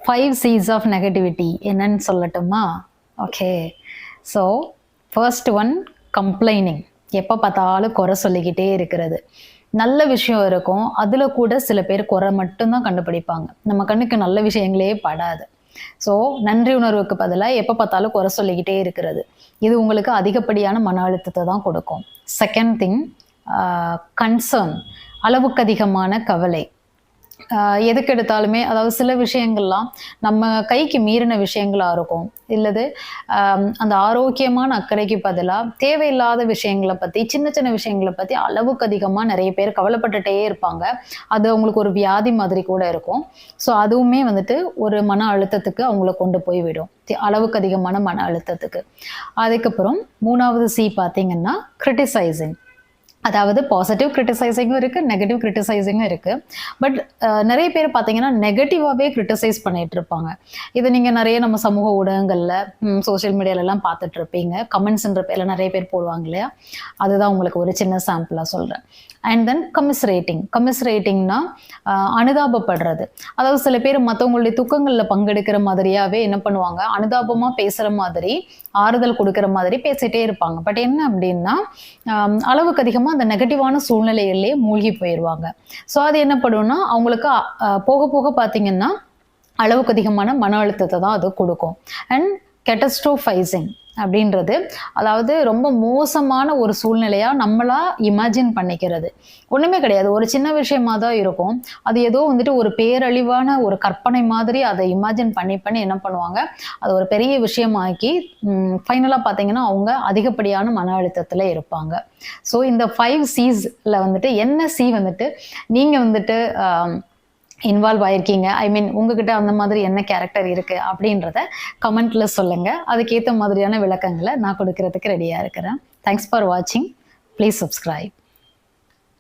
5 C's of negativity என்னன்னு சொல்லட்டுமா? Okay. So first one complaining. எப்போ பார்த்தாலும் குறை சொல்லிக்கிட்டே இருக்கிறது. நல்ல விஷயம் இருக்கும், அதில் கூட சில பேர் குறை மட்டும்தான் கண்டுபிடிப்பாங்க. நம்ம கண்ணுக்கு நல்ல விஷயங்களே படாது. ஸோ நன்றி உணர்வுக்கு பதிலாக எப்போ பார்த்தாலும் குறை சொல்லிக்கிட்டே இருக்கிறது, இது உங்களுக்கு அதிகப்படியான மன அழுத்தத்தை தான் கொடுக்கும். செகண்ட் திங், கன்சர்ன், அளவுக்கு அதிகமான கவலை. எதுக்கு எடுத்தாலுமே, அதாவது சில விஷயங்கள்லாம் நம்ம கைக்கு மீறின விஷயங்களாக இருக்கும், இல்லது அந்த ஆரோக்கியமான அக்கறைக்கு பதிலாக தேவையில்லாத விஷயங்களை பற்றி, சின்ன சின்ன விஷயங்களை பற்றி அளவுக்கு அதிகமாக நிறைய பேர் கவலைப்பட்டுட்டே இருப்பாங்க. அது அவங்களுக்கு ஒரு வியாதி மாதிரி கூட இருக்கும். ஸோ அதுவுமே வந்துட்டு ஒரு மன அழுத்தத்துக்கு அவங்கள கொண்டு போய் விடும், அளவுக்கு அதிகமான மன அழுத்தத்துக்கு. அதுக்கப்புறம் 3வது C பார்த்தீங்கன்னா கிரிட்டிசைசிங். அதாவது பாசிட்டிவ் கிரிட்டிசைசிங்கும் இருக்குது, நெகட்டிவ் கிரிட்டிசைசிங்கும் இருக்குது. பட் நிறைய பேர் பார்த்தீங்கன்னா நெகட்டிவாகவே கிரிட்டிசைஸ் பண்ணிகிட்டு இருப்பாங்க. இதை நீங்கள் நிறைய நம்ம சமூக ஊடகங்களில், சோஷியல் மீடியாலெலாம் பார்த்துட்டு இருப்பீங்க. கமெண்ட்ஸ்ன்ற பேரில் நிறைய பேர் போடுவாங்க இல்லையா? அதுதான் உங்களுக்கு ஒரு சின்ன சாம்பிளாக சொல்கிறேன். And then commiserating. கமிஸ்ரேட்டிங்னா அனுதாபப்படுறது. அதாவது சில பேர் மற்றவங்களுடைய துக்கங்களில் பங்கெடுக்கிற மாதிரியாகவே என்ன பண்ணுவாங்க, அனுதாபமாக பேசுகிற மாதிரி, ஆறுதல் கொடுக்குற மாதிரி பேசிகிட்டே இருப்பாங்க. பட் என்ன அப்படின்னா, அளவுக்கு அதிகமாக அந்த நெகட்டிவான சூழ்நிலையிலே மூழ்கி போயிடுவாங்க. ஸோ அது என்ன பண்ணுன்னா, அவங்களுக்கு போக போக பார்த்தீங்கன்னா அளவுக்கு அதிகமான மன அழுத்தத்தை தான் அது கொடுக்கும். அண்ட் கெட்டஸ்ட்ரோஃபைசிங் அப்படின்றது, அதாவது ரொம்ப மோசமான ஒரு சூழ்நிலையாக நம்மளா இமேஜின் பண்ணிக்கிறது. ஒன்றுமே கிடையாது, ஒரு சின்ன விஷயமா தான் இருக்கும். அது ஏதோ வந்துட்டு ஒரு பேரழிவான ஒரு கற்பனை மாதிரி அதை இமேஜின் பண்ணி என்ன பண்ணுவாங்க, அது ஒரு பெரிய விஷயமாக்கி ஃபைனலாக பார்த்தீங்கன்னா அவங்க அதிகப்படியான மன அழுத்தத்தில் இருப்பாங்க. ஸோ இந்த 5 C'ஸ்ல வந்துட்டு என்ன C வந்துட்டு நீங்கள் வந்துட்டு இன்வால்வ் ஆயிருக்கீங்க, ஐ மீன் உங்ககிட்ட அந்த மாதிரி என்ன கேரக்டர் இருக்குது அப்படின்றத கமெண்ட்டில் சொல்லுங்கள். அதுக்கேற்ற மாதிரியான விளக்கங்களை நான் கொடுக்கறதுக்கு ரெடியாக இருக்கிறேன். தேங்க்ஸ் ஃபார் வாட்சிங். Please subscribe.